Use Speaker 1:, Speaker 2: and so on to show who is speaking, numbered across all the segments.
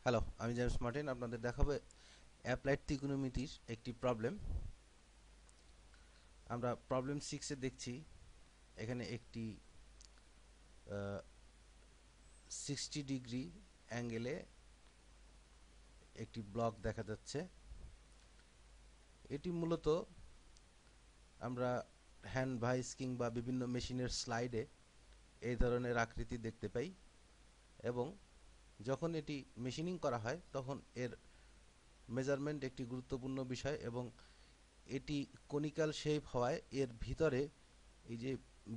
Speaker 1: Hello, আমি James Martin আপনাদের দেখাবো অ্যাপ্লাইড ত্রিকোণমিতির একটি প্রবলেম। আমরা প্রবলেম 6 এ দেখছি এখানে একটি 60 ডিগ্রি অ্যাঙ্গেলে একটি ব্লক দেখা যাচ্ছে। এটি মূলত আমরা হ্যান্ড ভাইস কিংবা বিভিন্ন মেশিনের স্লাইডে এই ধরনের আকৃতি দেখতে পাই, এবং যখন এটি মেশিনিং করা হয় তখন এর মেজারমেন্ট একটি গুরুত্বপূর্ণ বিষয়, এবং এটি কনিক্যাল শেপ হওয়ায় এর ভিতরে এই যে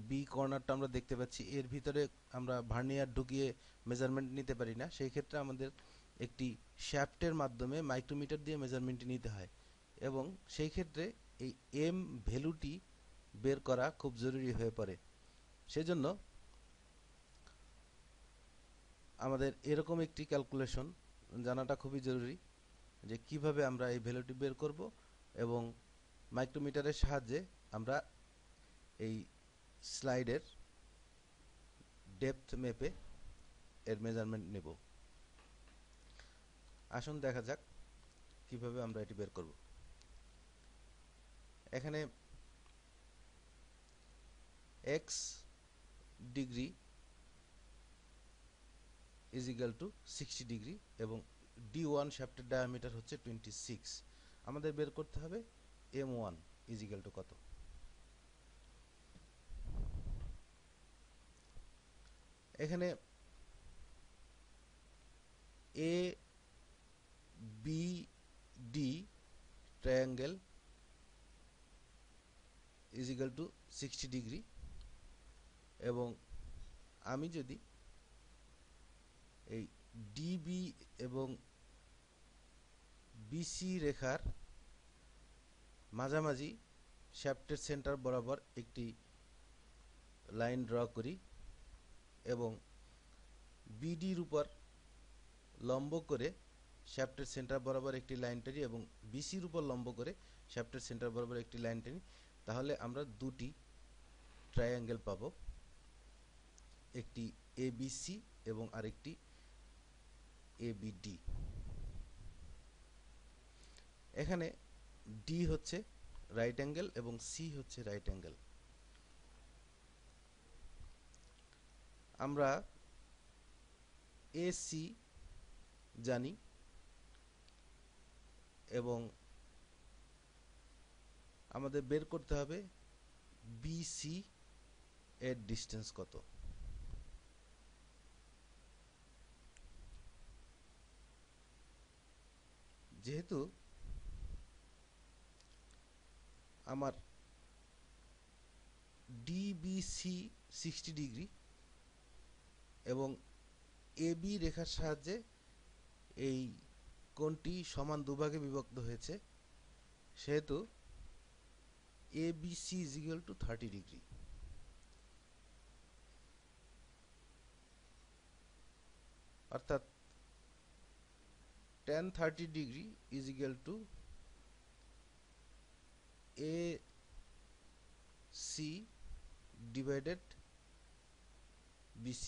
Speaker 1: বি কর্নারটা আমরা দেখতে পাচ্ছি, এর ভিতরে আমরা ভার্নিয়ার ঢুকিয়ে মেজারমেন্ট নিতে পারি না। সেই ক্ষেত্রে আমাদের একটি শ্যাফটের মাধ্যমে মাইক্রোমিটার দিয়ে মেজারমেন্টটি নিতে হয়, এবং সেই ক্ষেত্রে এই এম ভ্যালুটি বের করা খুব জরুরি হয়ে পড়ে। সেজন্য আমাদের এরকম একটি ক্যালকুলেশন জানাটা খুবই জরুরি, যে কিভাবে আমরা এই ভ্যালুটি বের করব, এবং মাইক্রোমিটারের সাহায্যে আমরা এই স্লাইডের ডেপথ মেপে এর মেজারমেন্ট নেব। আসুন দেখা যাক কিভাবে আমরা এটি বের করব। এখানে x degree is equal to 60 degree এবং d1 শ্যাফটের ডায়ামিটার হচ্ছে 26। আমাদের বের করতে হবে m1 ইজ ইকুয়াল টু কত। এখানে A B D triangle is equal to 60 degree, এবং আমি যদি এই ডিবি এবং বিসি রেখার মাঝামাঝি শ্যাফটের সেন্টার বরাবর একটি লাইন ড্র করি, এবং বিডির উপর লম্ব করে শ্যাফটের সেন্টার বরাবর একটি লাইন টানি, এবং বিসির উপর লম্ব করে শ্যাফটের সেন্টার বরাবর একটি লাইন টানি, তাহলে আমরা দুটি ট্রায়াঙ্গেল পাবো, একটি এবিসি এবং আরেকটি এবিডি। এখানে ডি হচ্ছে রাইট অ্যাঙ্গেল এবং সি হচ্ছে রাইট অ্যাঙ্গেল। আমরা এসি জানি, এবং আমাদের বের করতে হবে বিসি এর ডিস্টেন্স কত। যেহেতু আমার ডিবিসি 60 ডিগ্রি এবং এবি রেখার সাহায্যে এই কোণটি সমান দুভাগে বিভক্ত হয়েছে, সেহেতু ABC is equal to 30 degree. অর্থাৎ tan 30 degree is equal to AC divided BC,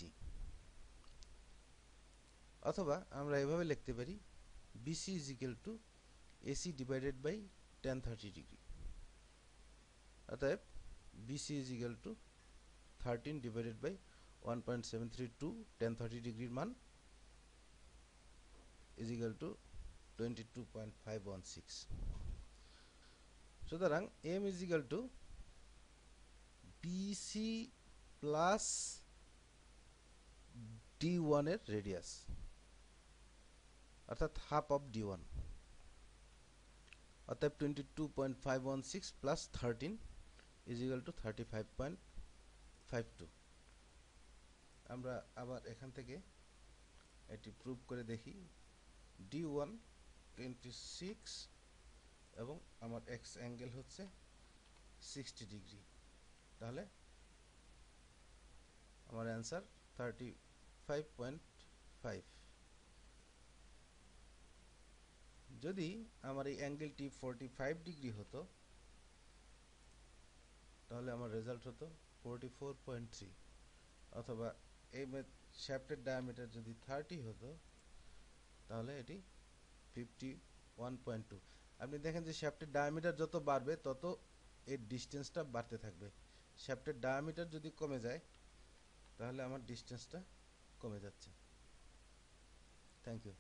Speaker 1: অথবা আমরা এভাবে লিখতে পারি BC is equal to AC divided by tan 30 degree. অতএব BC is equal to 13 divided by 1.732, tan 30 ডিগ্রির মান is equal to 22.516। সুতরাং m is equal to BC plus D1 এর রেডিয়াস, অর্থাৎ হাফ অফ D1। অতএব 22.516 প্লাস 13 is equal to 35.52। আমরা আবার এখান থেকে এটি প্রুভ করে দেখি। D1 26 এবং আমার এক্স অ্যাঙ্গেল হচ্ছে 60 ডিগ্রি, তাহলে আমার অ্যান্সার 35.5। যদি আমার এই অ্যাঙ্গেলটি 45 ডিগ্রি হতো, তাহলে আমার রেজাল্ট হতো 44.3, অথবা এই শ্যাফটের ডায়ামিটার যদি 30 হতো, তাহলে এটি 51.2। আপনি দেখেন যে শ্যাফটের ডায়ামিটার যত বাড়বে তত এর ডিস্টেন্সটা বাড়তে থাকবে। শ্যাফটের ডায়ামিটার যদি কমে যায় তাহলে আমার ডিস্টেন্সটা কমে যাচ্ছে। Thank you.